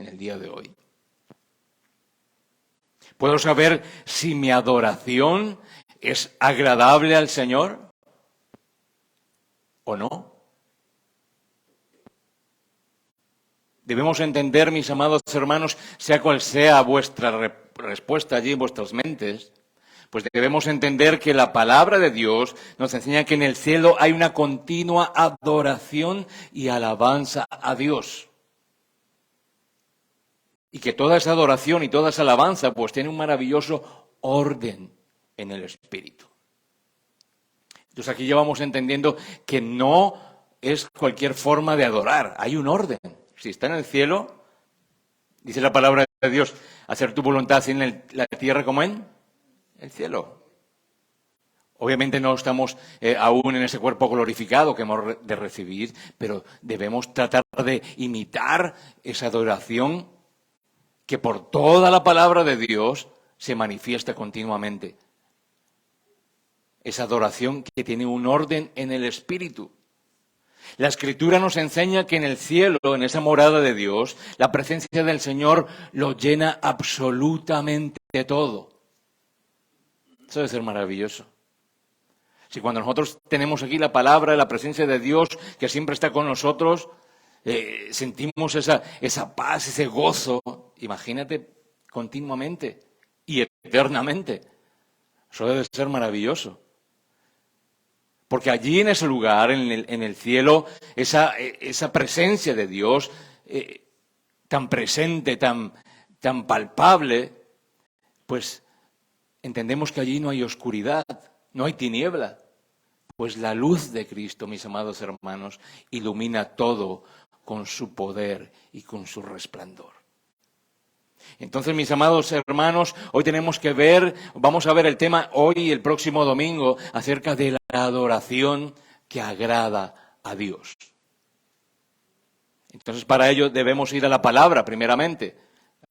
en el día de hoy? ¿Puedo saber si mi adoración es agradable al Señor o no? Debemos entender, mis amados hermanos, sea cual sea vuestra respuesta allí en vuestras mentes, pues debemos entender que la palabra de Dios nos enseña que en el cielo hay una continua adoración y alabanza a Dios. Y que toda esa adoración y toda esa alabanza pues tiene un maravilloso orden en el Espíritu. Entonces aquí ya vamos entendiendo que no es cualquier forma de adorar, hay un orden. Si está en el cielo, dice la palabra de Dios, hacer tu voluntad así en la tierra como en el cielo. Obviamente no estamos aún en ese cuerpo glorificado que hemos de recibir, pero debemos tratar de imitar esa adoración que por toda la palabra de Dios se manifiesta continuamente. Esa adoración que tiene un orden en el Espíritu. La Escritura nos enseña que en el cielo, en esa morada de Dios, la presencia del Señor lo llena absolutamente todo. Eso debe ser maravilloso. Si cuando nosotros tenemos aquí la palabra, la presencia de Dios que siempre está con nosotros, sentimos esa paz, ese gozo, imagínate continuamente y eternamente. Eso debe ser maravilloso. Porque allí en ese lugar, en el cielo, esa presencia de Dios tan presente, tan palpable, pues entendemos que allí no hay oscuridad, no hay tiniebla. Pues la luz de Cristo, mis amados hermanos, ilumina todo con su poder y con su resplandor. Entonces, mis amados hermanos, hoy vamos a ver el tema hoy y el próximo domingo acerca de la adoración que agrada a Dios. Entonces, para ello debemos ir a la palabra primeramente.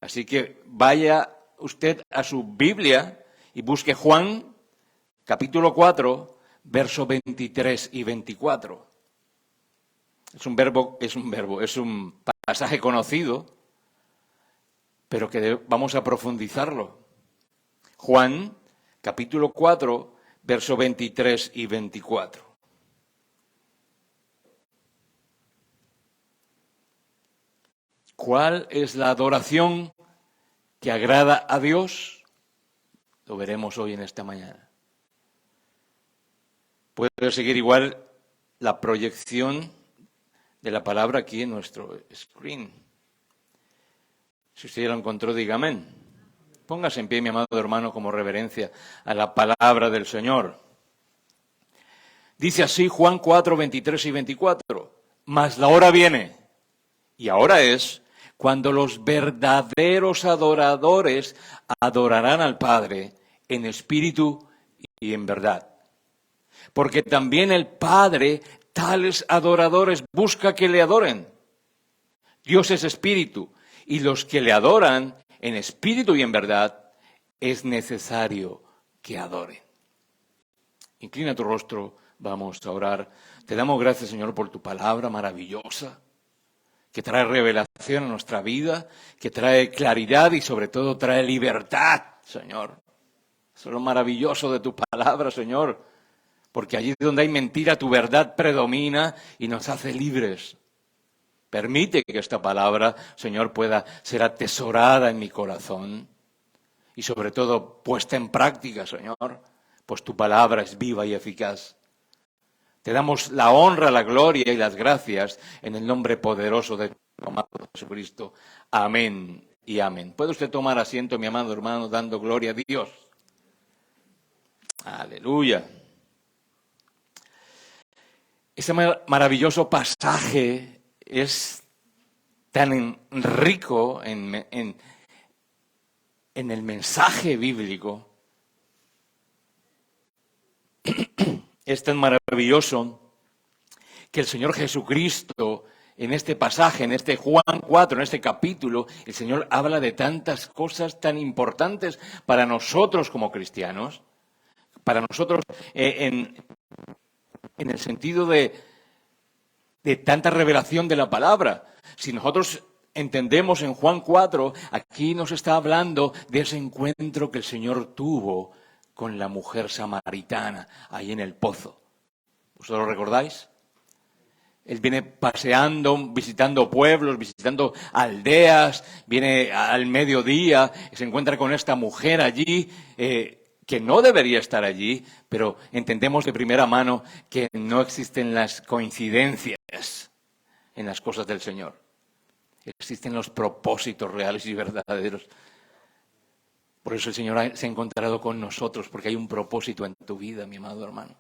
Así que vaya usted a su Biblia y busque Juan, capítulo 4, versos 23 y 24. Es un pasaje conocido, pero que vamos a profundizarlo. Juan, capítulo 4, versos 23 y 24. ¿Cuál es la adoración que agrada a Dios? Lo veremos hoy en esta mañana. Puede seguir igual la proyección de la palabra aquí en nuestro screen. Si usted ya lo encontró, diga amén. Póngase en pie, mi amado hermano, como reverencia a la palabra del Señor. Dice así Juan 4, 23 y 24. Mas la hora viene, y ahora es, cuando los verdaderos adoradores adorarán al Padre en espíritu y en verdad. Porque también el Padre, tales adoradores, busca que le adoren. Dios es espíritu, y los que le adoran en espíritu y en verdad, es necesario que adoren. Inclina tu rostro, vamos a orar. Te damos gracias, Señor, por tu palabra maravillosa, que trae revelación a nuestra vida, que trae claridad y sobre todo trae libertad, Señor. Eso es lo maravilloso de tu palabra, Señor, porque allí donde hay mentira, tu verdad predomina y nos hace libres. Permite que esta palabra, Señor, pueda ser atesorada en mi corazón y sobre todo puesta en práctica, Señor, pues tu palabra es viva y eficaz. Te damos la honra, la gloria y las gracias en el nombre poderoso de tu amado Jesucristo. Amén y amén. ¿Puede usted tomar asiento, mi amado hermano, dando gloria a Dios? Aleluya. Ese maravilloso pasaje es tan rico en el mensaje bíblico, es tan maravilloso que el Señor Jesucristo, en este pasaje, en este Juan 4, en este capítulo, el Señor habla de tantas cosas tan importantes para nosotros como cristianos, para nosotros en el sentido de tanta revelación de la palabra. Si nosotros entendemos en Juan 4, aquí nos está hablando de ese encuentro que el Señor tuvo con la mujer samaritana, ahí en el pozo. ¿Vosotros lo recordáis? Él viene paseando, visitando pueblos, visitando aldeas, viene al mediodía, se encuentra con esta mujer allí, que no debería estar allí, pero entendemos de primera mano que no existen las coincidencias en las cosas del Señor. Existen los propósitos reales y verdaderos. Por eso el Señor se ha encontrado con nosotros, porque hay un propósito en tu vida, mi amado hermano.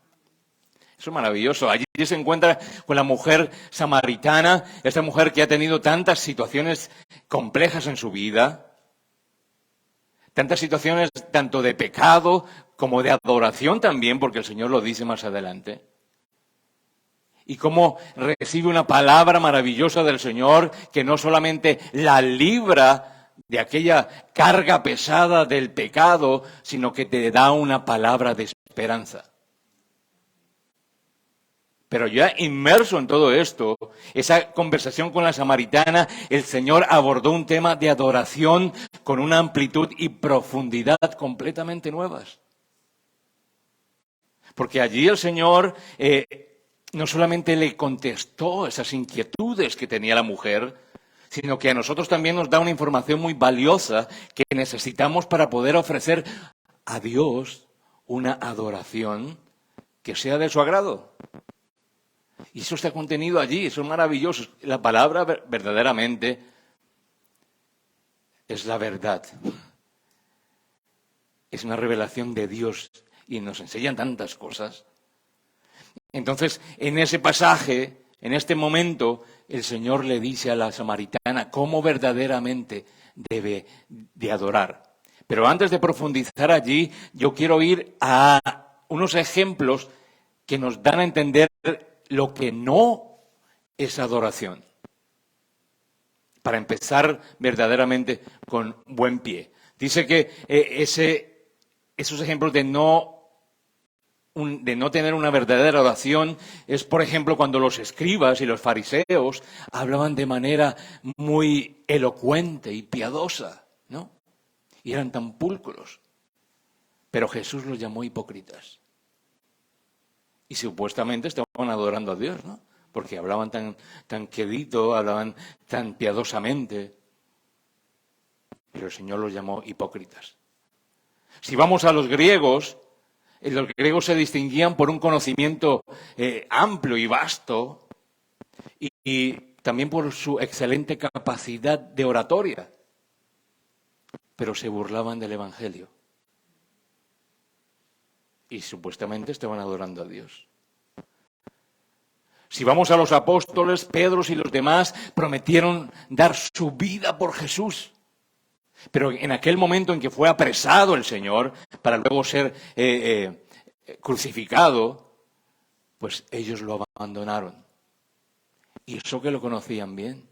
Eso es maravilloso. Allí se encuentra con la mujer samaritana, esta mujer que ha tenido tantas situaciones complejas en su vida, tantas situaciones tanto de pecado como de adoración también, porque el Señor lo dice más adelante. Y cómo recibe una palabra maravillosa del Señor que no solamente la libra de aquella carga pesada del pecado, sino que te da una palabra de esperanza. Pero ya inmerso en todo esto, esa conversación con la samaritana, el Señor abordó un tema de adoración con una amplitud y profundidad completamente nuevas. Porque allí el Señor no solamente le contestó esas inquietudes que tenía la mujer, sino que a nosotros también nos da una información muy valiosa que necesitamos para poder ofrecer a Dios una adoración que sea de su agrado. Y eso está contenido allí, eso es maravilloso. La palabra verdaderamente es la verdad. Es una revelación de Dios y nos enseñan tantas cosas. Entonces, en ese pasaje, en este momento, el Señor le dice a la samaritana cómo verdaderamente debe de adorar. Pero antes de profundizar allí, yo quiero ir a unos ejemplos que nos dan a entender lo que no es adoración. Para empezar verdaderamente con buen pie. Dice que esos ejemplos de no tener una verdadera adoración es, por ejemplo, cuando los escribas y los fariseos hablaban de manera muy elocuente y piadosa, ¿no? Y eran tan pulcros. Pero Jesús los llamó hipócritas. Y supuestamente estaban adorando a Dios, ¿no? Porque hablaban tan quedito, hablaban tan piadosamente. Pero el Señor los llamó hipócritas. Si vamos a los griegos se distinguían por un conocimiento amplio y vasto y también por su excelente capacidad de oratoria. Pero se burlaban del Evangelio. Y supuestamente estaban adorando a Dios. Si vamos a los apóstoles, Pedro y los demás prometieron dar su vida por Jesús. Pero en aquel momento en que fue apresado el Señor para luego ser crucificado, pues ellos lo abandonaron. Y eso que lo conocían bien.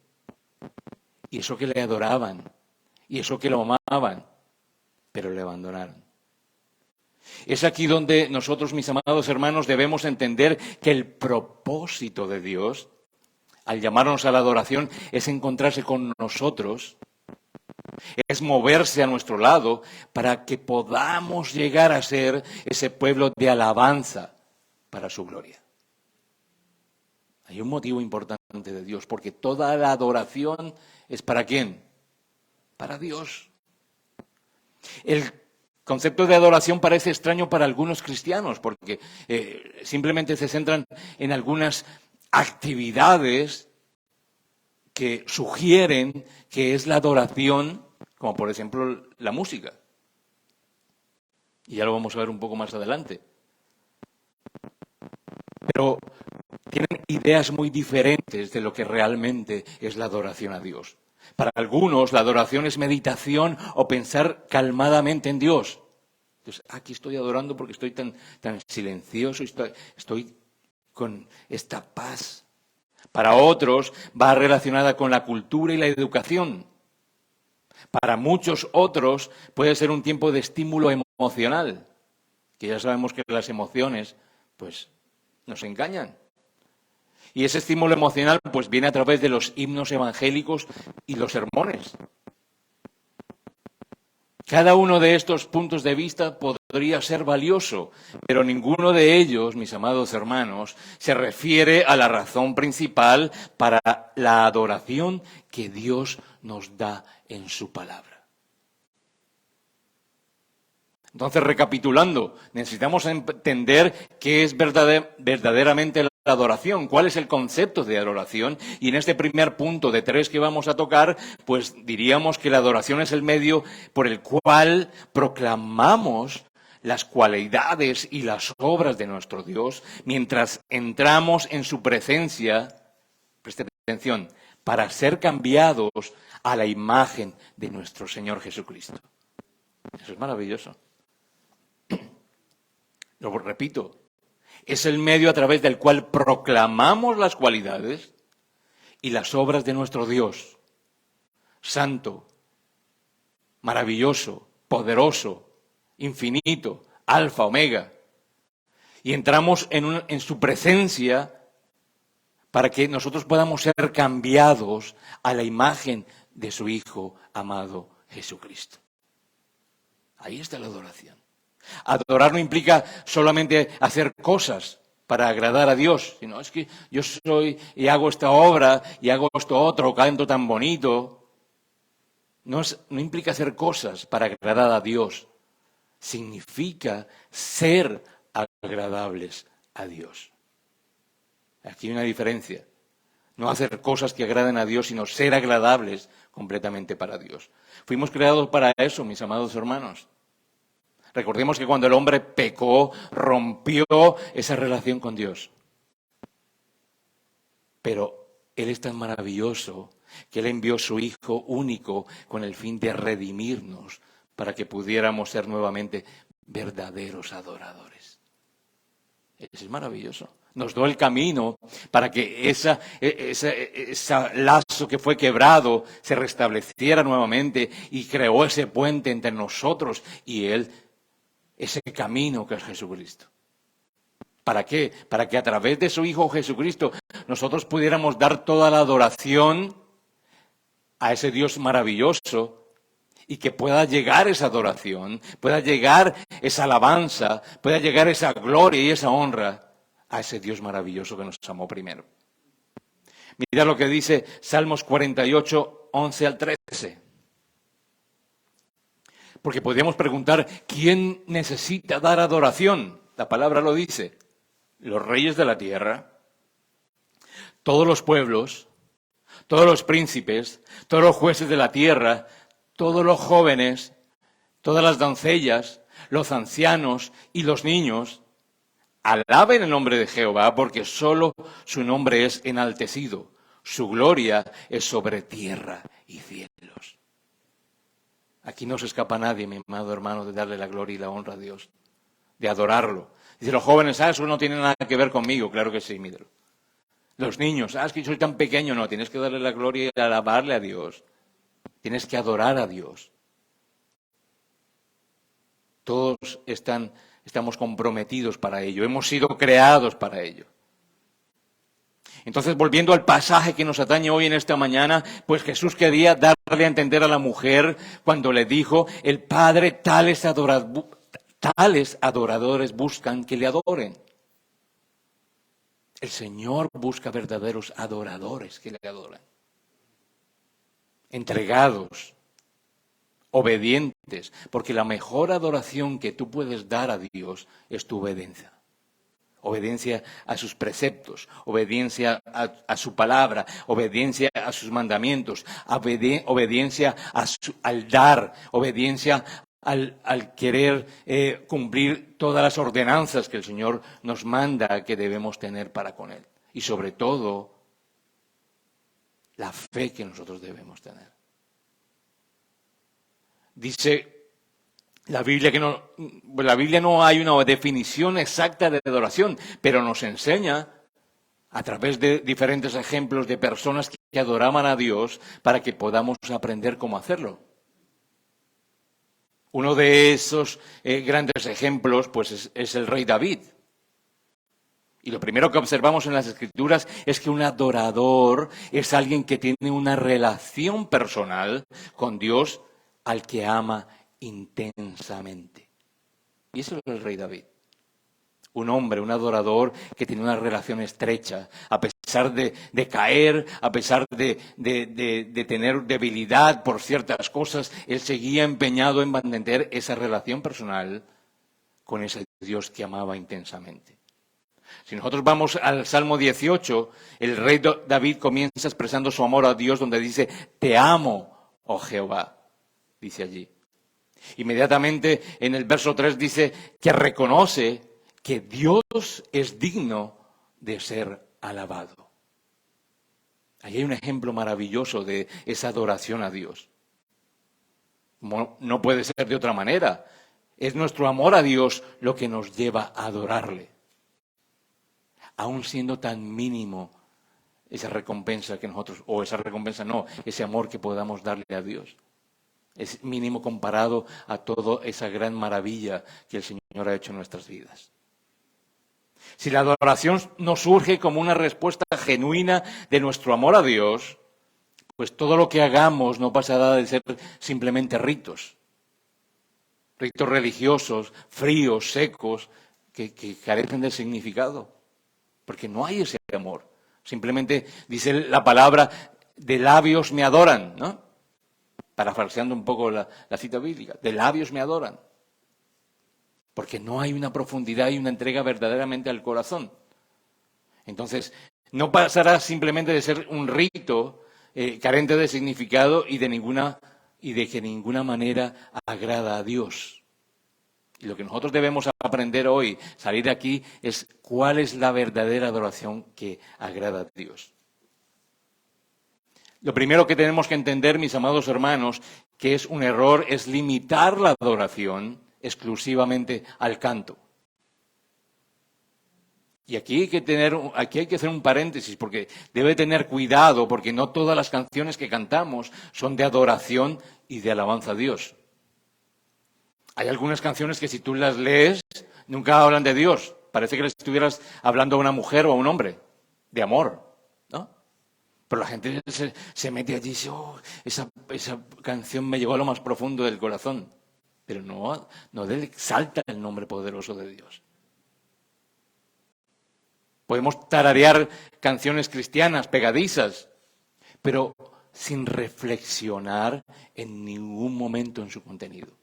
Y eso que le adoraban. Y eso que lo amaban. Pero le abandonaron. Es aquí donde nosotros, mis amados hermanos, debemos entender que el propósito de Dios, al llamarnos a la adoración, es encontrarse con nosotros, es moverse a nuestro lado para que podamos llegar a ser ese pueblo de alabanza para su gloria. Hay un motivo importante de Dios, porque toda la adoración es ¿para quién? Para Dios. El concepto de adoración parece extraño para algunos cristianos, porque simplemente se centran en algunas actividades que sugieren que es la adoración, como por ejemplo la música. Y ya lo vamos a ver un poco más adelante. Pero tienen ideas muy diferentes de lo que realmente es la adoración a Dios. Para algunos la adoración es meditación o pensar calmadamente en Dios. Entonces, aquí estoy adorando porque estoy tan silencioso, estoy con esta paz. Para otros va relacionada con la cultura y la educación. Para muchos otros puede ser un tiempo de estímulo emocional, que ya sabemos que las emociones pues nos engañan. Y ese estímulo emocional pues viene a través de los himnos evangélicos y los sermones. Cada uno de estos puntos de vista podría ser valioso, pero ninguno de ellos, mis amados hermanos, se refiere a la razón principal para la adoración que Dios nos da en su palabra. Entonces, recapitulando, necesitamos entender qué es verdaderamente la adoración, cuál es el concepto de adoración, y en este primer punto de 3 que vamos a tocar, pues diríamos que la adoración es el medio por el cual proclamamos las cualidades y las obras de nuestro Dios mientras entramos en su presencia, preste atención, para ser cambiados a la imagen de nuestro Señor Jesucristo. Eso es maravilloso. Lo repito, es el medio a través del cual proclamamos las cualidades y las obras de nuestro Dios, santo, maravilloso, poderoso, infinito, alfa, omega. Y entramos en su presencia para que nosotros podamos ser cambiados a la imagen de su Hijo amado Jesucristo. Ahí está la adoración. Adorar no implica solamente hacer cosas para agradar a Dios, sino es que yo soy y hago esta obra y hago esto otro, canto tan bonito. No implica hacer cosas para agradar a Dios. Significa ser agradables a Dios. Aquí hay una diferencia. No hacer cosas que agraden a Dios, sino ser agradables completamente para Dios. Fuimos creados para eso, mis amados hermanos. Recordemos que cuando el hombre pecó, rompió esa relación con Dios. Pero Él es tan maravilloso que Él envió su Hijo único con el fin de redimirnos para que pudiéramos ser nuevamente verdaderos adoradores. Eso es maravilloso. Nos dio el camino para que ese lazo que fue quebrado se restableciera nuevamente y creó ese puente entre nosotros y Él. Ese camino que es Jesucristo. ¿Para qué? Para que a través de su Hijo Jesucristo nosotros pudiéramos dar toda la adoración a ese Dios maravilloso y que pueda llegar esa adoración, pueda llegar esa alabanza, pueda llegar esa gloria y esa honra a ese Dios maravilloso que nos amó primero. Mira lo que dice Salmos 48, 11 al 13. Porque podríamos preguntar, ¿quién necesita dar adoración? La palabra lo dice. Los reyes de la tierra, todos los pueblos, todos los príncipes, todos los jueces de la tierra, todos los jóvenes, todas las doncellas, los ancianos y los niños, alaben el nombre de Jehová, porque solo su nombre es enaltecido. Su gloria es sobre tierra y cielos. Aquí no se escapa nadie, mi amado hermano, de darle la gloria y la honra a Dios, de adorarlo. Dice los jóvenes, eso no tiene nada que ver conmigo. Claro que sí, míralo. Los niños, es que soy tan pequeño. No, tienes que darle la gloria y alabarle a Dios. Tienes que adorar a Dios. Todos estamos comprometidos para ello. Hemos sido creados para ello. Entonces, volviendo al pasaje que nos atañe hoy en esta mañana, pues Jesús quería darle a entender a la mujer cuando le dijo, el Padre tales adoradores buscan que le adoren. El Señor busca verdaderos adoradores que le adoran. Entregados, obedientes, porque la mejor adoración que tú puedes dar a Dios es tu obediencia. Obediencia a sus preceptos, obediencia a su palabra, obediencia a sus mandamientos, obediencia al dar, obediencia al querer cumplir todas las ordenanzas que el Señor nos manda que debemos tener para con Él. Y sobre todo, la fe que nosotros debemos tener. Dice la Biblia que la Biblia no hay una definición exacta de adoración, pero nos enseña a través de diferentes ejemplos de personas que adoraban a Dios para que podamos aprender cómo hacerlo. Uno de esos grandes ejemplos pues es el rey David. Y lo primero que observamos en las Escrituras es que un adorador es alguien que tiene una relación personal con Dios al que ama intensamente. Y eso es el rey David. Un hombre, un adorador que tiene una relación estrecha, a pesar de caer, a pesar de tener debilidad por ciertas cosas, él seguía empeñado en mantener esa relación personal con ese Dios que amaba intensamente. Si nosotros vamos al Salmo 18, el rey David comienza expresando su amor a Dios donde dice, te amo, oh Jehová, dice allí. Inmediatamente en el verso 3 dice que reconoce que Dios es digno de ser alabado. Ahí hay un ejemplo maravilloso de esa adoración a Dios. No puede ser de otra manera. Es nuestro amor a Dios lo que nos lleva a adorarle. Aún siendo tan mínimo esa recompensa que nosotros, o esa recompensa no, ese amor que podamos darle a Dios. Es mínimo comparado a toda esa gran maravilla que el Señor ha hecho en nuestras vidas. Si la adoración no surge como una respuesta genuina de nuestro amor a Dios, pues todo lo que hagamos no pasará de ser simplemente ritos. Ritos religiosos, fríos, secos, que carecen de significado. Porque no hay ese amor. Simplemente dice la palabra, de labios me adoran, ¿no? Parafraseando un poco la cita bíblica, de labios me adoran. Porque no hay una profundidad y una entrega verdaderamente al corazón. Entonces, no pasará simplemente de ser un rito carente de significado y de que ninguna manera agrada a Dios. Y lo que nosotros debemos aprender hoy, salir de aquí, es cuál es la verdadera adoración que agrada a Dios. Lo primero que tenemos que entender, mis amados hermanos, que es un error, es limitar la adoración exclusivamente al canto. Y aquí hay que hacer un paréntesis, porque debe tener cuidado, porque no todas las canciones que cantamos son de adoración y de alabanza a Dios. Hay algunas canciones que si tú las lees, nunca hablan de Dios. Parece que le estuvieras hablando a una mujer o a un hombre, de amor, ¿no? Pero la gente se mete allí y dice, esa canción me llegó a lo más profundo del corazón. Pero no exalta el nombre poderoso de Dios. Podemos tararear canciones cristianas, pegadizas, pero sin reflexionar en ningún momento en su contenido.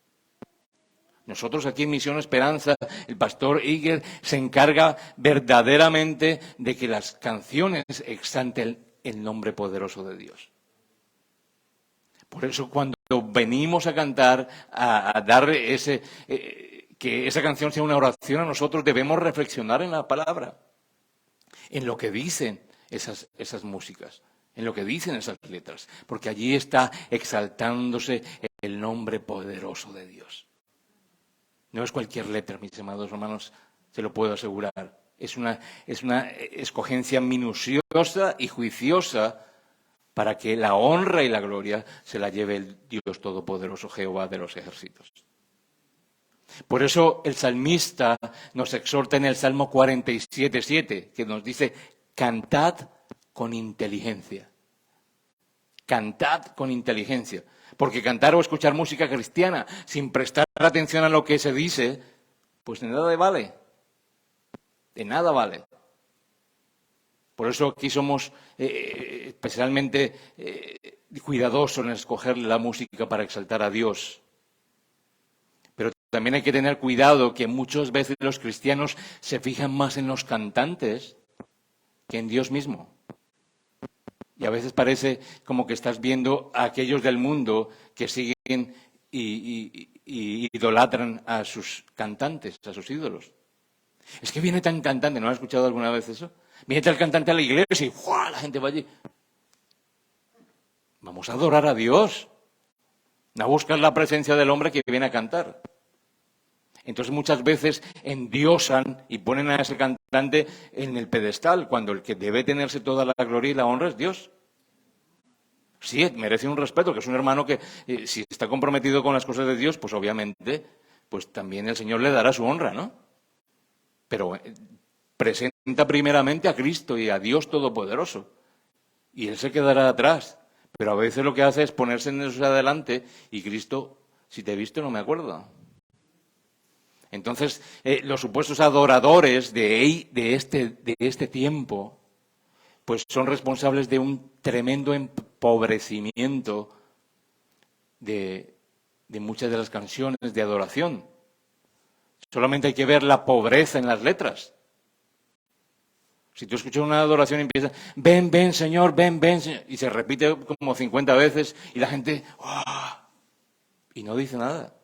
Nosotros aquí en Misión Esperanza, el pastor Iger se encarga verdaderamente de que las canciones exalten el nombre poderoso de Dios. Por eso cuando venimos a cantar, a dar que esa canción sea una oración a nosotros, debemos reflexionar en la palabra, en lo que dicen esas músicas, en lo que dicen esas letras, porque allí está exaltándose el nombre poderoso de Dios. No es cualquier letra, mis amados hermanos, se lo puedo asegurar. Es una escogencia minuciosa y juiciosa para que la honra y la gloria se la lleve el Dios Todopoderoso, Jehová de los ejércitos. Por eso el salmista nos exhorta en el Salmo 47:7, que nos dice, cantad con inteligencia. Cantad con inteligencia. Porque cantar o escuchar música cristiana sin prestar atención a lo que se dice, pues de nada vale. De nada vale. Por eso aquí somos especialmente cuidadosos en escoger la música para exaltar a Dios. Pero también hay que tener cuidado que muchas veces los cristianos se fijan más en los cantantes que en Dios mismo. Y a veces parece como que estás viendo a aquellos del mundo que siguen y idolatran a sus cantantes, a sus ídolos. Es que viene tan cantante, ¿no has escuchado alguna vez eso? Viene tal cantante a la iglesia y ¡fua! La gente va allí. Vamos a adorar a Dios. No a buscar la presencia del hombre que viene a cantar. Entonces muchas veces endiosan y ponen a ese cantante en el pedestal, cuando el que debe tenerse toda la gloria y la honra es Dios. Sí, merece un respeto, que es un hermano que si está comprometido con las cosas de Dios, pues obviamente, pues también el Señor le dará su honra, ¿no? Pero presenta presenta primeramente a Cristo y a Dios Todopoderoso. Y Él se quedará atrás. Pero a veces lo que hace es ponerse en eso adelante y Cristo, si te he visto, no me acuerdo. Entonces, los supuestos adoradores de este tiempo, pues son responsables de un tremendo empobrecimiento de muchas de las canciones de adoración. Solamente hay que ver la pobreza en las letras. Si tú escuchas una adoración y empieza, ven, ven, Señor, Señor, y se repite como 50 veces y la gente, ¡oh! Y no dice nada.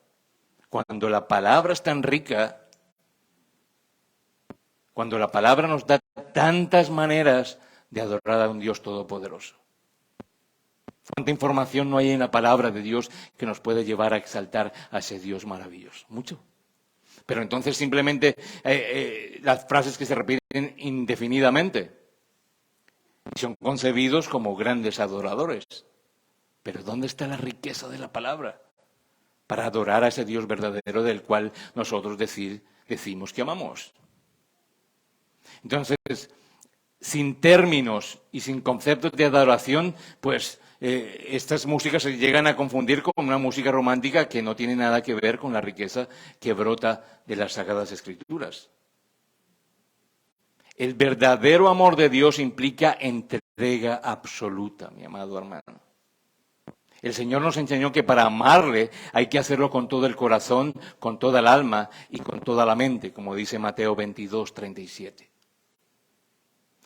Cuando la palabra es tan rica, cuando la palabra nos da tantas maneras de adorar a un Dios todopoderoso. ¿Cuánta información no hay en la palabra de Dios que nos puede llevar a exaltar a ese Dios maravilloso? Mucho. Pero entonces simplemente las frases que se repiten indefinidamente son concebidos como grandes adoradores. Pero ¿dónde está la riqueza de la palabra para adorar a ese Dios verdadero del cual nosotros decimos que amamos? Entonces, sin términos y sin conceptos de adoración, pues estas músicas se llegan a confundir con una música romántica que no tiene nada que ver con la riqueza que brota de las Sagradas Escrituras. El verdadero amor de Dios implica entrega absoluta, mi amado hermano. El Señor nos enseñó que para amarle hay que hacerlo con todo el corazón, con toda el alma y con toda la mente, como dice Mateo 22, 37.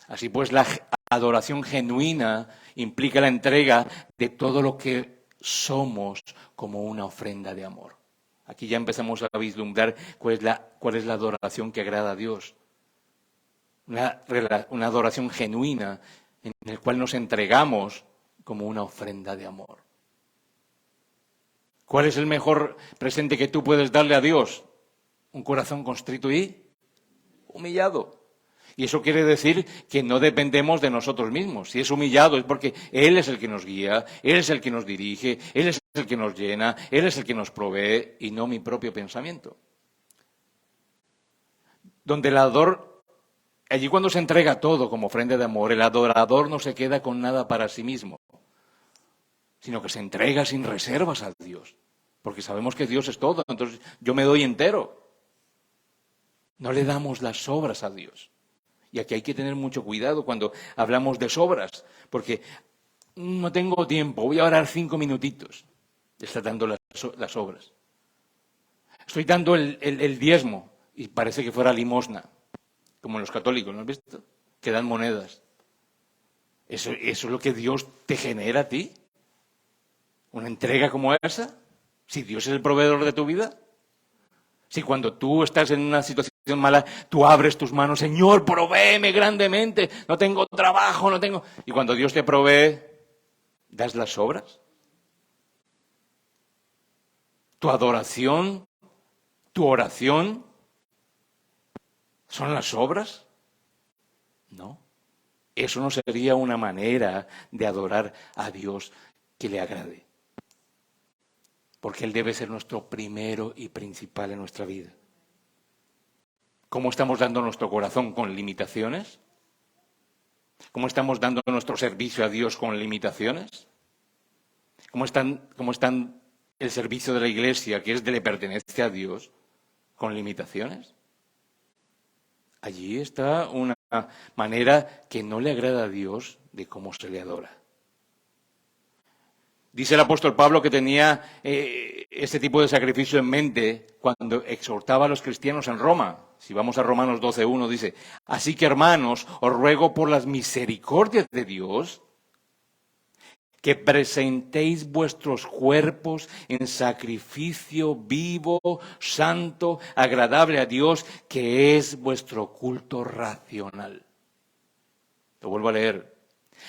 Así pues, la adoración genuina implica la entrega de todo lo que somos como una ofrenda de amor. Aquí ya empezamos a vislumbrar cuál es la adoración que agrada a Dios. Una adoración genuina en la cual nos entregamos como una ofrenda de amor. ¿Cuál es el mejor presente que tú puedes darle a Dios? Un corazón contrito y humillado. Y eso quiere decir que no dependemos de nosotros mismos. Si es humillado es porque Él es el que nos guía, Él es el que nos dirige, Él es el que nos llena, Él es el que nos provee y no mi propio pensamiento. Donde el adorador, allí cuando se entrega todo como ofrenda de amor, el adorador no se queda con nada para sí mismo, sino que se entrega sin reservas a Dios. Porque sabemos que Dios es todo, entonces yo me doy entero. No le damos las sobras a Dios. Y aquí hay que tener mucho cuidado cuando hablamos de sobras, porque no tengo tiempo, voy a orar 5 minutitos. Está dando las obras. Estoy dando el diezmo y parece que fuera limosna, como los católicos, ¿no has visto? Que dan monedas. ¿Eso es lo que Dios te genera a ti? ¿Una entrega como esa? Si Dios es el proveedor de tu vida. Si cuando tú estás en una situación mala, tú abres tus manos, Señor, provéeme grandemente, no tengo trabajo, no tengo... Y cuando Dios te provee, ¿das las sobras? ¿Tu adoración, tu oración, son las obras? No. Eso no sería una manera de adorar a Dios que le agrade. Porque Él debe ser nuestro primero y principal en nuestra vida. ¿Cómo estamos dando nuestro corazón con limitaciones? ¿Cómo estamos dando nuestro servicio a Dios con limitaciones? ¿Cómo están el servicio de la Iglesia, que le pertenece a Dios, con limitaciones? Allí está una manera que no le agrada a Dios de cómo se le adora. Dice el apóstol Pablo que tenía este tipo de sacrificio en mente cuando exhortaba a los cristianos en Roma. Si vamos a Romanos 12:1 dice, así que hermanos, os ruego por las misericordias de Dios que presentéis vuestros cuerpos en sacrificio vivo, santo, agradable a Dios, que es vuestro culto racional. Lo vuelvo a leer.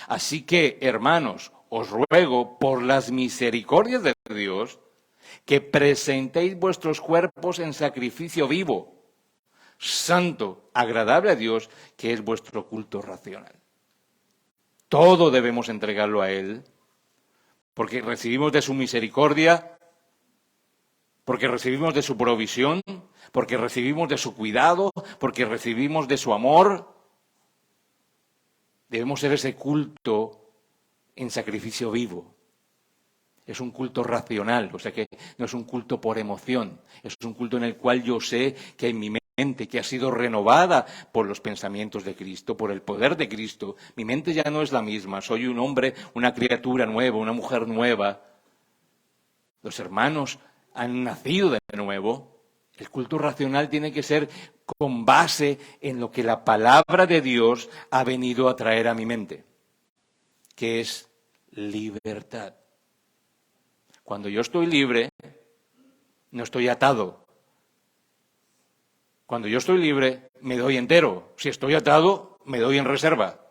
Así que, hermanos, os ruego por las misericordias de Dios que presentéis vuestros cuerpos en sacrificio vivo, santo, agradable a Dios, que es vuestro culto racional. Todo debemos entregarlo a Él, porque recibimos de su misericordia, porque recibimos de su provisión, porque recibimos de su cuidado, porque recibimos de su amor. Debemos ser ese culto en sacrificio vivo. Es un culto racional, o sea que no es un culto por emoción, es un culto en el cual yo sé que en mi mente, que ha sido renovada por los pensamientos de Cristo, por el poder de Cristo, mi mente ya no es la misma, soy un hombre, una criatura nueva, una mujer nueva. Los hermanos han nacido de nuevo. El culto racional tiene que ser con base en lo que la palabra de Dios ha venido a traer a mi mente, que es libertad. Cuando yo estoy libre, no estoy atado. Cuando yo estoy libre, me doy entero. Si estoy atado, me doy en reserva.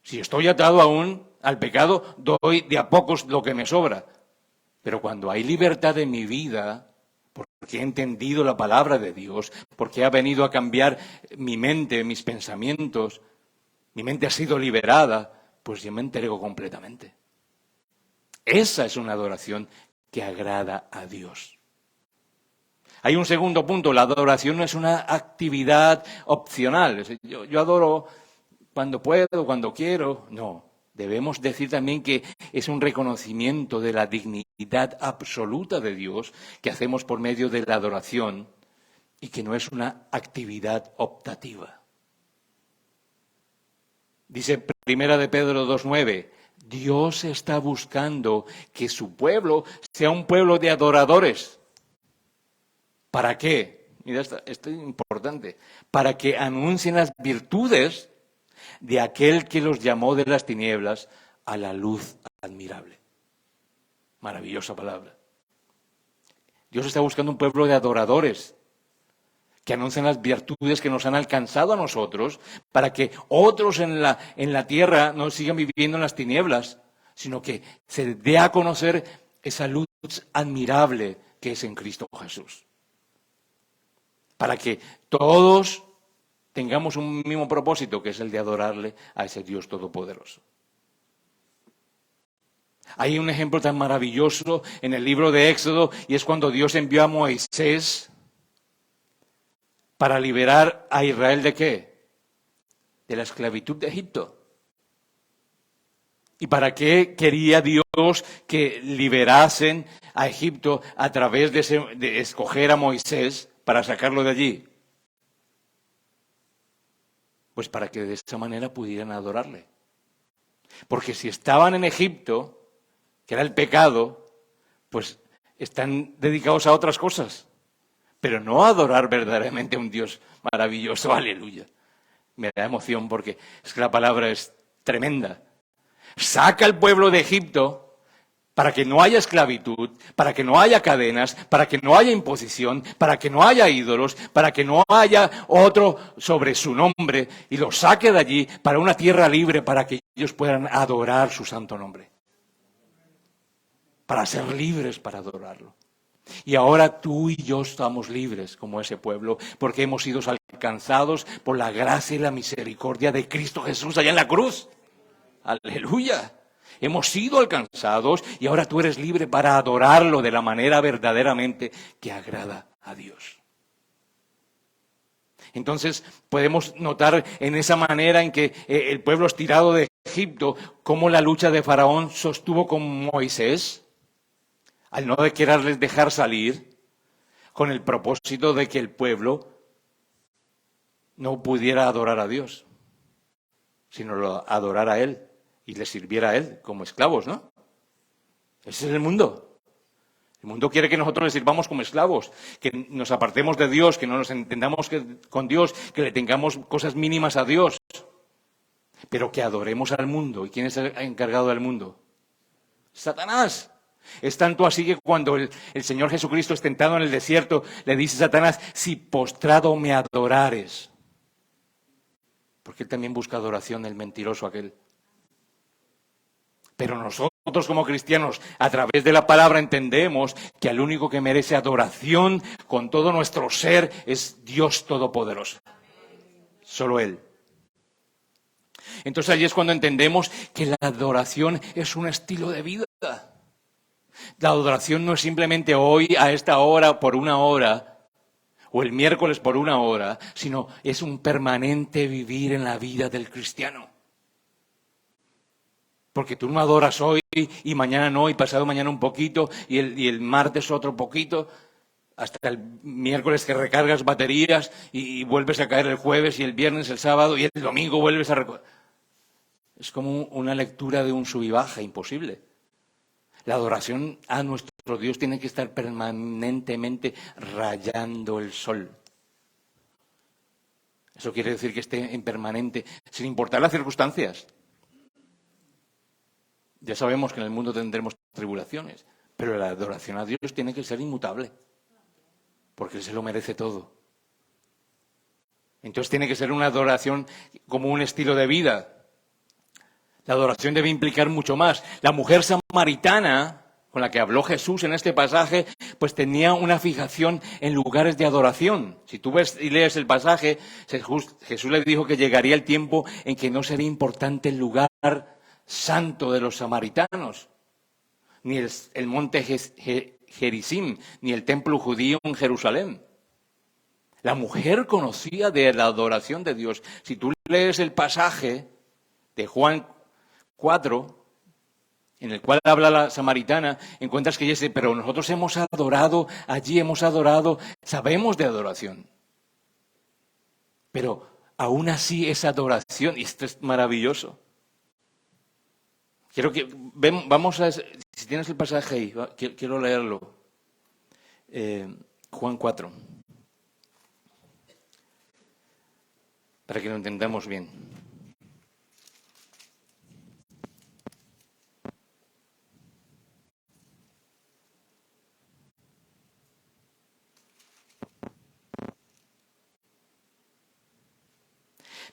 Si estoy atado aún al pecado, doy de a pocos lo que me sobra. Pero cuando hay libertad en mi vida, porque he entendido la palabra de Dios, porque ha venido a cambiar mi mente, mis pensamientos, mi mente ha sido liberada, pues yo me entrego completamente. Esa es una adoración que agrada a Dios. Hay un segundo punto, la adoración no es una actividad opcional. Yo adoro cuando puedo, cuando quiero. No, debemos decir también que es un reconocimiento de la dignidad absoluta de Dios que hacemos por medio de la adoración y que no es una actividad optativa. Dice Primera de Pedro 2:9, Dios está buscando que su pueblo sea un pueblo de adoradores. ¿Para qué? Mira, esto es importante. Para que anuncien las virtudes de aquel que los llamó de las tinieblas a la luz admirable. Maravillosa palabra. Dios está buscando un pueblo de adoradores que anuncien las virtudes que nos han alcanzado a nosotros para que otros en la tierra no sigan viviendo en las tinieblas, sino que se dé a conocer esa luz admirable que es en Cristo Jesús. Para que todos tengamos un mismo propósito, que es el de adorarle a ese Dios todopoderoso. Hay un ejemplo tan maravilloso en el libro de Éxodo, y es cuando Dios envió a Moisés para liberar a Israel ¿de qué? De la esclavitud de Egipto. ¿Y para qué quería Dios que liberasen a Egipto a través de escoger a Moisés para sacarlo de allí? Pues para que de esa manera pudieran adorarle. Porque si estaban en Egipto, que era el pecado, pues están dedicados a otras cosas. Pero no a adorar verdaderamente a un Dios maravilloso, aleluya. Me da emoción porque es que la palabra es tremenda. Saca al pueblo de Egipto para que no haya esclavitud, para que no haya cadenas, para que no haya imposición, para que no haya ídolos, para que no haya otro sobre su nombre, y los saque de allí para una tierra libre, para que ellos puedan adorar su santo nombre. Para ser libres para adorarlo. Y ahora tú y yo estamos libres como ese pueblo, porque hemos sido alcanzados por la gracia y la misericordia de Cristo Jesús allá en la cruz. ¡Aleluya! Hemos sido alcanzados y ahora tú eres libre para adorarlo de la manera verdaderamente que agrada a Dios. Entonces podemos notar en esa manera en que el pueblo estirado de Egipto, cómo la lucha de Faraón sostuvo con Moisés, al no quererles dejar salir, con el propósito de que el pueblo no pudiera adorar a Dios, sino adorar a Él y le sirviera a Él como esclavos, ¿no? Ese es el mundo. El mundo quiere que nosotros le sirvamos como esclavos, que nos apartemos de Dios, que no nos entendamos con Dios, que le tengamos cosas mínimas a Dios, pero que adoremos al mundo. ¿Y quién es el encargado del mundo? Satanás. Es tanto así que cuando el Señor Jesucristo es tentado en el desierto, le dice a Satanás, si postrado me adorares. Porque él también busca adoración, el mentiroso aquel. Pero nosotros como cristianos, a través de la palabra entendemos que el único que merece adoración con todo nuestro ser es Dios Todopoderoso. Solo Él. Entonces allí es cuando entendemos que la adoración es un estilo de vida. La adoración no es simplemente hoy, a esta hora, por una hora, o el miércoles por una hora, sino es un permanente vivir en la vida del cristiano. Porque tú no adoras hoy y mañana no, y pasado mañana un poquito, y el martes otro poquito, hasta el miércoles que recargas baterías y vuelves a caer el jueves y el viernes, el sábado y el domingo vuelves a recordar. Es como una lectura de un sub y baja, imposible. La adoración a nuestro Dios tiene que estar permanentemente rayando el sol. Eso quiere decir que esté en permanente, sin importar las circunstancias. Ya sabemos que en el mundo tendremos tribulaciones, pero la adoración a Dios tiene que ser inmutable, porque Él se lo merece todo. Entonces tiene que ser una adoración como un estilo de vida. La adoración debe implicar mucho más. La mujer samaritana, con la que habló Jesús en este pasaje, pues tenía una fijación en lugares de adoración. Si tú ves y lees el pasaje, Jesús le dijo que llegaría el tiempo en que no sería importante el lugar santo de los samaritanos, ni el monte Gerizim, ni el templo judío en Jerusalén. La mujer conocía de la adoración de Dios. Si tú lees el pasaje de Juan 4, en el cual habla la samaritana, encuentras que ella dice, pero nosotros hemos adorado, allí hemos adorado, sabemos de adoración. Pero aún así esa adoración, y esto es maravilloso. Vamos a, si tienes el pasaje ahí, quiero leerlo. Juan 4. Para que lo entendamos bien.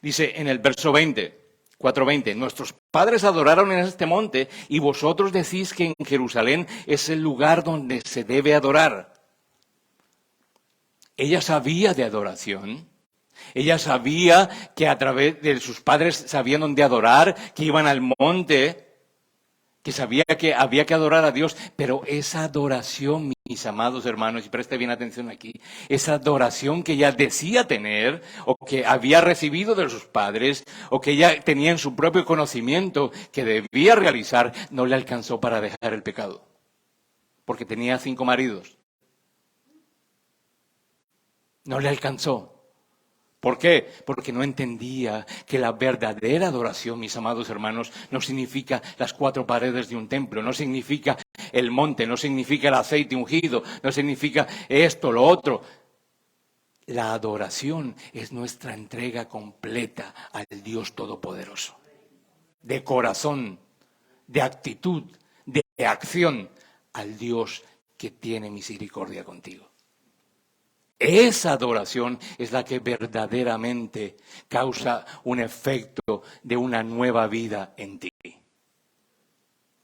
Dice en el verso 20. 4:20, nuestros padres adoraron en este monte y vosotros decís que en Jerusalén es el lugar donde se debe adorar. Ella sabía de adoración. Ella sabía que a través de sus padres sabían dónde adorar, que iban al monte, que sabía que había que adorar a Dios, pero esa adoración, mis amados hermanos, y preste bien atención aquí, esa adoración que ella decía tener, o que había recibido de sus padres, o que ella tenía en su propio conocimiento que debía realizar, no le alcanzó para dejar el pecado, porque tenía 5 maridos. No le alcanzó. ¿Por qué? Porque no entendía que la verdadera adoración, mis amados hermanos, no significa las 4 paredes de un templo, no significa el monte, no significa el aceite ungido, no significa esto, lo otro. La adoración es nuestra entrega completa al Dios Todopoderoso. De corazón, de actitud, de acción, al Dios que tiene misericordia contigo. Esa adoración es la que verdaderamente causa un efecto de una nueva vida en ti.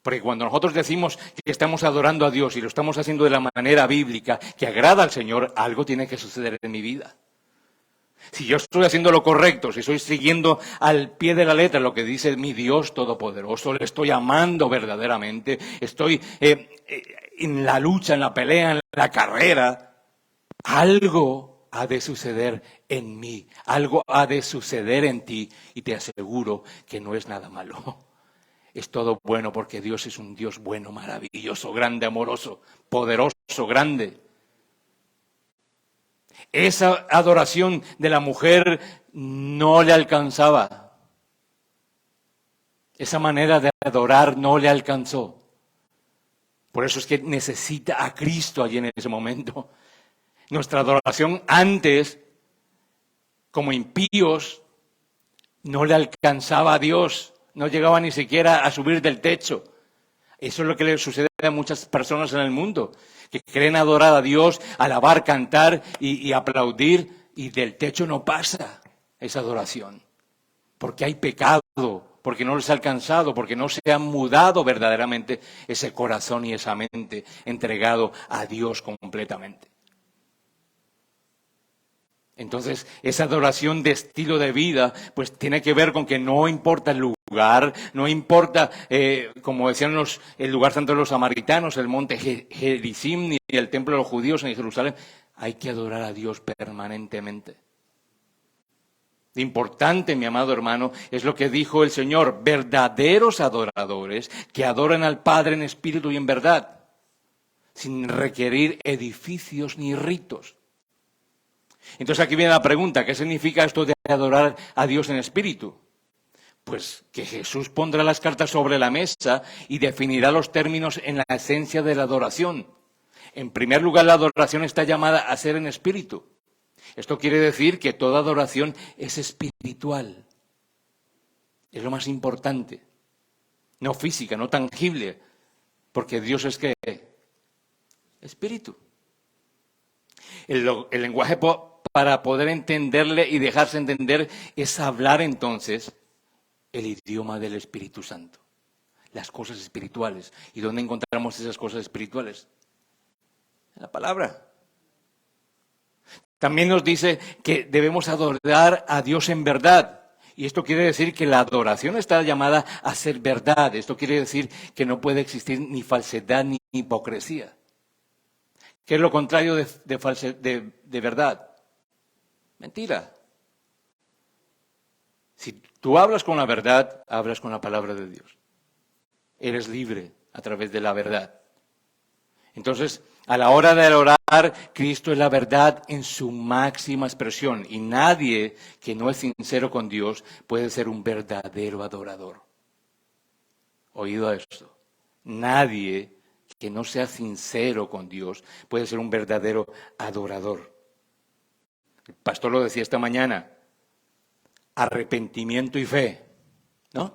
Porque cuando nosotros decimos que estamos adorando a Dios y lo estamos haciendo de la manera bíblica que agrada al Señor, algo tiene que suceder en mi vida. Si yo estoy haciendo lo correcto, si estoy siguiendo al pie de la letra lo que dice mi Dios Todopoderoso, le estoy amando verdaderamente, estoy en la lucha, en la pelea, en la carrera, algo ha de suceder en mí, algo ha de suceder en ti, y te aseguro que no es nada malo. Es todo bueno porque Dios es un Dios bueno, maravilloso, grande, amoroso, poderoso, grande. Esa adoración de la mujer no le alcanzaba. Esa manera de adorar no le alcanzó. Por eso es que necesita a Cristo allí en ese momento. Nuestra adoración antes, como impíos, no le alcanzaba a Dios, no llegaba ni siquiera a subir del techo. Eso es lo que le sucede a muchas personas en el mundo, que creen adorar a Dios, alabar, cantar y aplaudir, y del techo no pasa esa adoración, porque hay pecado, porque no les ha alcanzado, porque no se han mudado verdaderamente ese corazón y esa mente entregado a Dios completamente. Entonces, esa adoración de estilo de vida, pues tiene que ver con que no importa el lugar, no importa, como decían el lugar santo de los samaritanos, el monte Gerizim, ni el templo de los judíos en Jerusalén. Hay que adorar a Dios permanentemente. Lo importante, mi amado hermano, es lo que dijo el Señor: verdaderos adoradores que adoran al Padre en espíritu y en verdad, sin requerir edificios ni ritos. Entonces aquí viene la pregunta: ¿qué significa esto de adorar a Dios en espíritu? Pues que Jesús pondrá las cartas sobre la mesa y definirá los términos en la esencia de la adoración. En primer lugar, la adoración está llamada a ser en espíritu. Esto quiere decir que toda adoración es espiritual. Es lo más importante. No física, no tangible. Porque Dios es ¿qué? Espíritu. El lenguaje para poder entenderle y dejarse entender es hablar entonces el idioma del Espíritu Santo. Las cosas espirituales. ¿Y dónde encontramos esas cosas espirituales? En la palabra. También nos dice que debemos adorar a Dios en verdad. Y esto quiere decir que la adoración está llamada a ser verdad. Esto quiere decir que no puede existir ni falsedad ni hipocresía. ¿Qué es lo contrario de verdad? Mentira. Si tú hablas con la verdad, hablas con la palabra de Dios. Eres libre a través de la verdad. Entonces, a la hora de adorar, Cristo es la verdad en su máxima expresión. Y nadie que no es sincero con Dios puede ser un verdadero adorador. Oído esto. Nadie que no sea sincero con Dios puede ser un verdadero adorador. El pastor lo decía esta mañana. Arrepentimiento y fe, ¿no?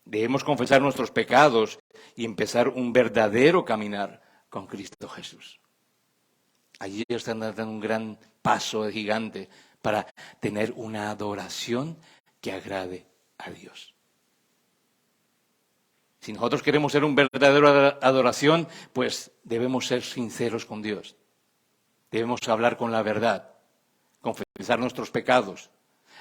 Debemos confesar nuestros pecados y empezar un verdadero caminar con Cristo Jesús. Allí están dando un gran paso gigante para tener una adoración que agrade a Dios. Si nosotros queremos ser un verdadero adoración, pues debemos ser sinceros con Dios. Debemos hablar con la verdad, confesar nuestros pecados.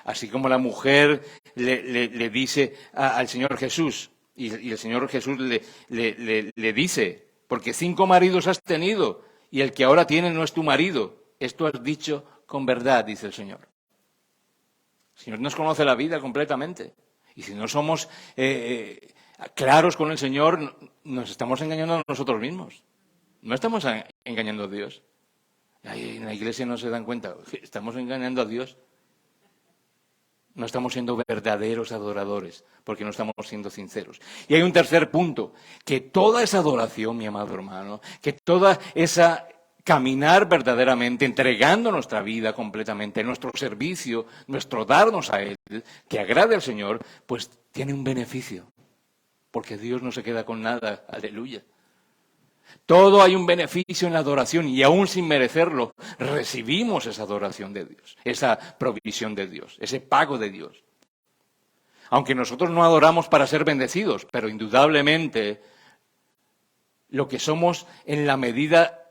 Así como la mujer le dice al Señor Jesús, y el Señor Jesús le dice, porque 5 maridos has tenido, y el que ahora tienes no es tu marido. Esto has dicho con verdad, dice el Señor. El Señor nos conoce la vida completamente. Y si no somos claros con el Señor, nos estamos engañando a nosotros mismos. No estamos engañando a Dios. Ahí en la iglesia no se dan cuenta, estamos engañando a Dios. No estamos siendo verdaderos adoradores, porque no estamos siendo sinceros. Y hay un tercer punto, que toda esa adoración, mi amado hermano, que toda esa caminar verdaderamente, entregando nuestra vida completamente, nuestro servicio, nuestro darnos a Él, que agrade al Señor, pues tiene un beneficio, porque Dios no se queda con nada, aleluya. Todo hay un beneficio en la adoración y aún sin merecerlo, recibimos esa adoración de Dios, esa provisión de Dios, ese pago de Dios. Aunque nosotros no adoramos para ser bendecidos, pero indudablemente lo que somos en la medida,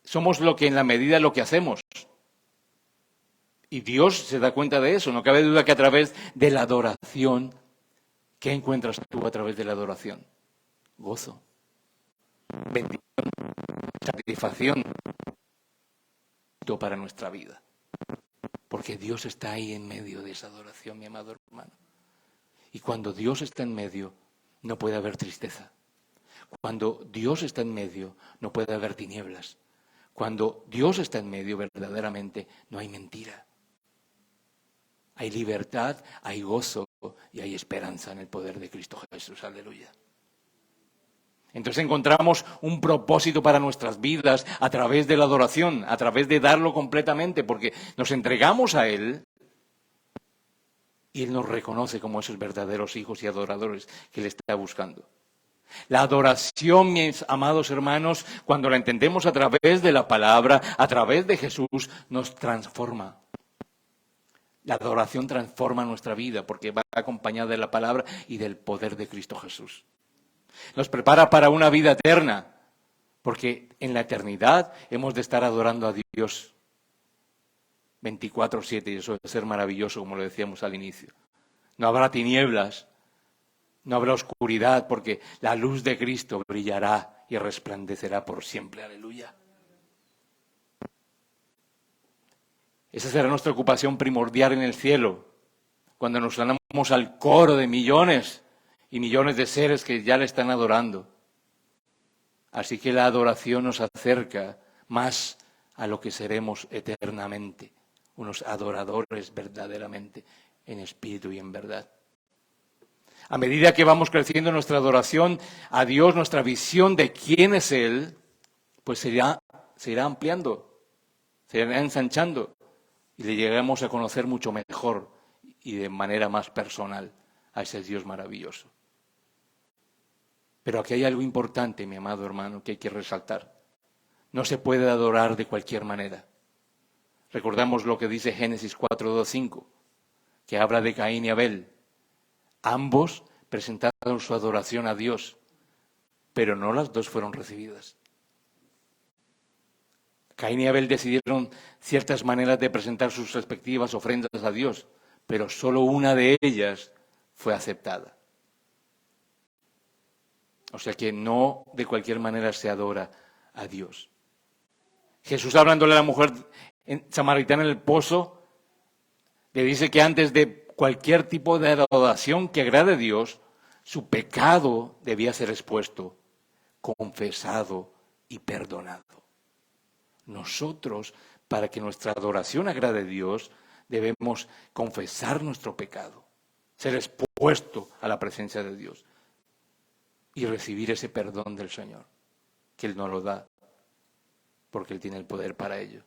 somos lo que en la medida lo que hacemos. Y Dios se da cuenta de eso, no cabe duda que a través de la adoración, ¿qué encuentras tú a través de la adoración? Gozo. Bendición, satisfacción para nuestra vida. Porque Dios está ahí en medio de esa adoración, mi amado hermano. Y cuando Dios está en medio, no puede haber tristeza. Cuando Dios está en medio, no puede haber tinieblas. Cuando Dios está en medio, verdaderamente, no hay mentira. Hay libertad, hay gozo y hay esperanza en el poder de Cristo Jesús. Aleluya. Entonces encontramos un propósito para nuestras vidas a través de la adoración, a través de darlo completamente, porque nos entregamos a Él y Él nos reconoce como esos verdaderos hijos y adoradores que Él está buscando. La adoración, mis amados hermanos, cuando la entendemos a través de la palabra, a través de Jesús, nos transforma. La adoración transforma nuestra vida porque va acompañada de la palabra y del poder de Cristo Jesús. Nos prepara para una vida eterna, porque en la eternidad hemos de estar adorando a Dios 24/7 y eso debe ser maravilloso, como lo decíamos al inicio. No habrá tinieblas, no habrá oscuridad, porque la luz de Cristo brillará y resplandecerá por siempre. Aleluya. Esa será nuestra ocupación primordial en el cielo, cuando nos unamos al coro de millones y millones de seres que ya le están adorando. Así que la adoración nos acerca más a lo que seremos eternamente, unos adoradores verdaderamente, en espíritu y en verdad. A medida que vamos creciendo en nuestra adoración a Dios, nuestra visión de quién es Él, pues se irá ampliando, se irá ensanchando y le llegaremos a conocer mucho mejor y de manera más personal a ese Dios maravilloso. Pero aquí hay algo importante, mi amado hermano, que hay que resaltar. No se puede adorar de cualquier manera. Recordamos lo que dice Génesis 4:2-5, que habla de Caín y Abel. Ambos presentaron su adoración a Dios, pero no las dos fueron recibidas. Caín y Abel decidieron ciertas maneras de presentar sus respectivas ofrendas a Dios, pero solo una de ellas fue aceptada. O sea que no de cualquier manera se adora a Dios. Jesús, hablándole a la mujer samaritana en el pozo, le dice que antes de cualquier tipo de adoración que agrade a Dios, su pecado debía ser expuesto, confesado y perdonado. Nosotros, para que nuestra adoración agrade a Dios, debemos confesar nuestro pecado, ser expuesto a la presencia de Dios y recibir ese perdón del Señor, que Él nos lo da, porque Él tiene el poder para ello.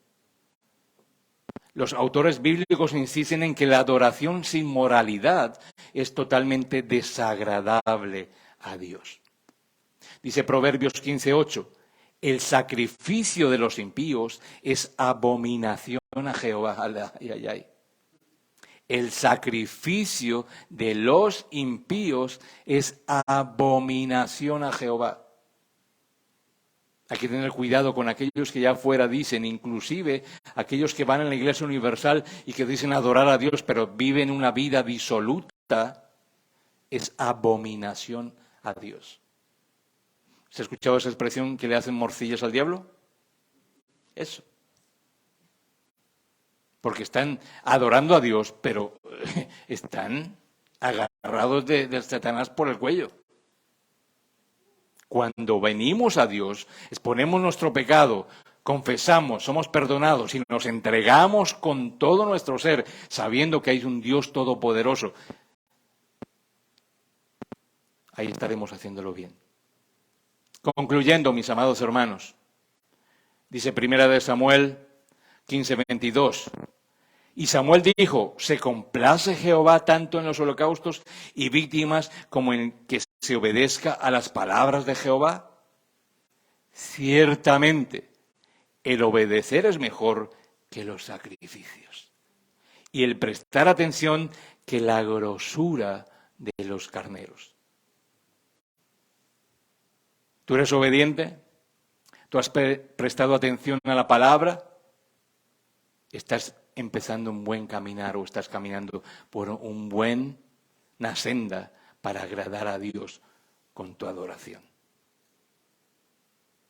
Los autores bíblicos insisten en que la adoración sin moralidad es totalmente desagradable a Dios. Dice Proverbios 15:8, el sacrificio de los impíos es abominación a Jehová. Ay, ay, ay. El sacrificio de los impíos es abominación a Jehová. Hay que tener cuidado con aquellos que ya afuera dicen, inclusive aquellos que van a la Iglesia Universal y que dicen adorar a Dios, pero viven una vida disoluta, es abominación a Dios. ¿Se ha escuchado esa expresión que le hacen morcillas al diablo? Eso. Porque están adorando a Dios, pero están agarrados de Satanás por el cuello. Cuando venimos a Dios, exponemos nuestro pecado, confesamos, somos perdonados y nos entregamos con todo nuestro ser, sabiendo que hay un Dios todopoderoso, ahí estaremos haciéndolo bien. Concluyendo, mis amados hermanos, dice 1 Samuel 15:22, y Samuel dijo, ¿se complace Jehová tanto en los holocaustos y víctimas como en que se obedezca a las palabras de Jehová? Ciertamente, el obedecer es mejor que los sacrificios, y el prestar atención que la grosura de los carneros. ¿Tú eres obediente? ¿Tú has prestado atención a la palabra? ¿Estás empezando un buen caminar o estás caminando por una senda para agradar a Dios con tu adoración?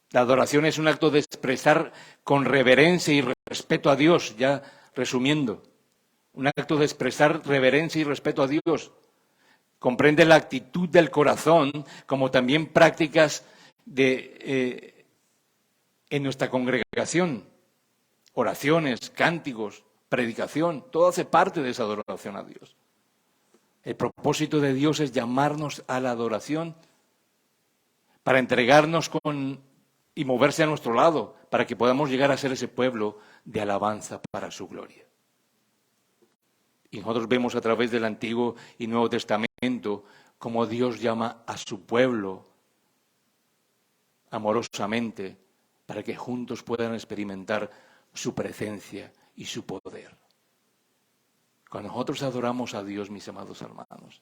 La adoración es un acto de expresar con reverencia y respeto a Dios, ya resumiendo, un acto de expresar reverencia y respeto a Dios. Comprende la actitud del corazón como también prácticas en nuestra congregación, oraciones, cánticos, predicación, todo hace parte de esa adoración a Dios. El propósito de Dios es llamarnos a la adoración para entregarnos y moverse a nuestro lado, para que podamos llegar a ser ese pueblo de alabanza para su gloria. Y nosotros vemos a través del Antiguo y Nuevo Testamento cómo Dios llama a su pueblo amorosamente para que juntos puedan experimentar su presencia y su poder. Cuando nosotros adoramos a Dios, mis amados hermanos,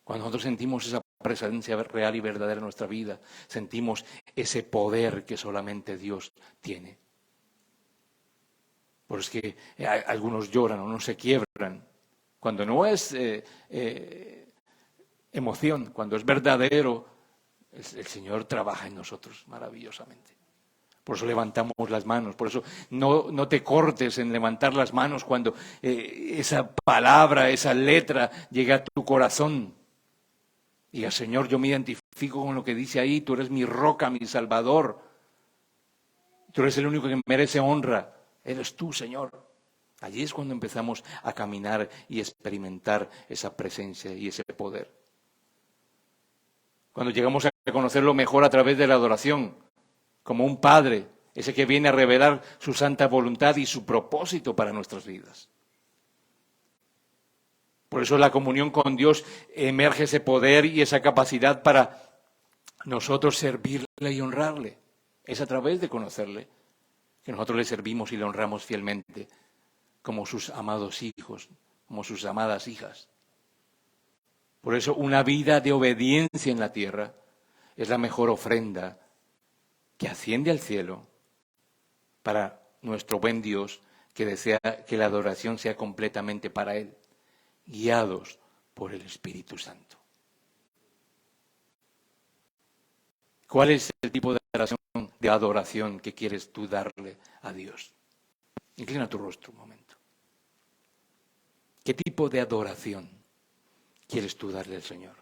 cuando nosotros sentimos esa presencia real y verdadera en nuestra vida, sentimos ese poder que solamente Dios tiene. Por eso es que algunos lloran o no se quiebran. Cuando no es emoción, cuando es verdadero, el Señor trabaja en nosotros maravillosamente. Por eso levantamos las manos, por eso no te cortes en levantar las manos cuando esa palabra, esa letra llega a tu corazón. Diga, Señor, yo me identifico con lo que dice ahí, tú eres mi roca, mi salvador. Tú eres el único que merece honra, eres tú, Señor. Allí es cuando empezamos a caminar y experimentar esa presencia y ese poder. Cuando llegamos a conocerlo mejor a través de la adoración, como un Padre, ese que viene a revelar su santa voluntad y su propósito para nuestras vidas. Por eso la comunión con Dios emerge ese poder y esa capacidad para nosotros servirle y honrarle. Es a través de conocerle que nosotros le servimos y le honramos fielmente como sus amados hijos, como sus amadas hijas. Por eso una vida de obediencia en la tierra es la mejor ofrenda que asciende al cielo para nuestro buen Dios, que desea que la adoración sea completamente para Él, guiados por el Espíritu Santo. ¿Cuál es el tipo de adoración que quieres tú darle a Dios? Inclina tu rostro un momento. ¿Qué tipo de adoración quieres tú darle al Señor?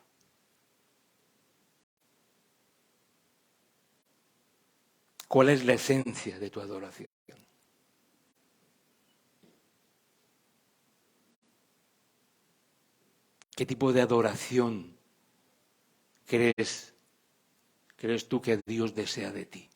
¿Cuál es la esencia de tu adoración? ¿Qué tipo de adoración crees tú que Dios desea de ti?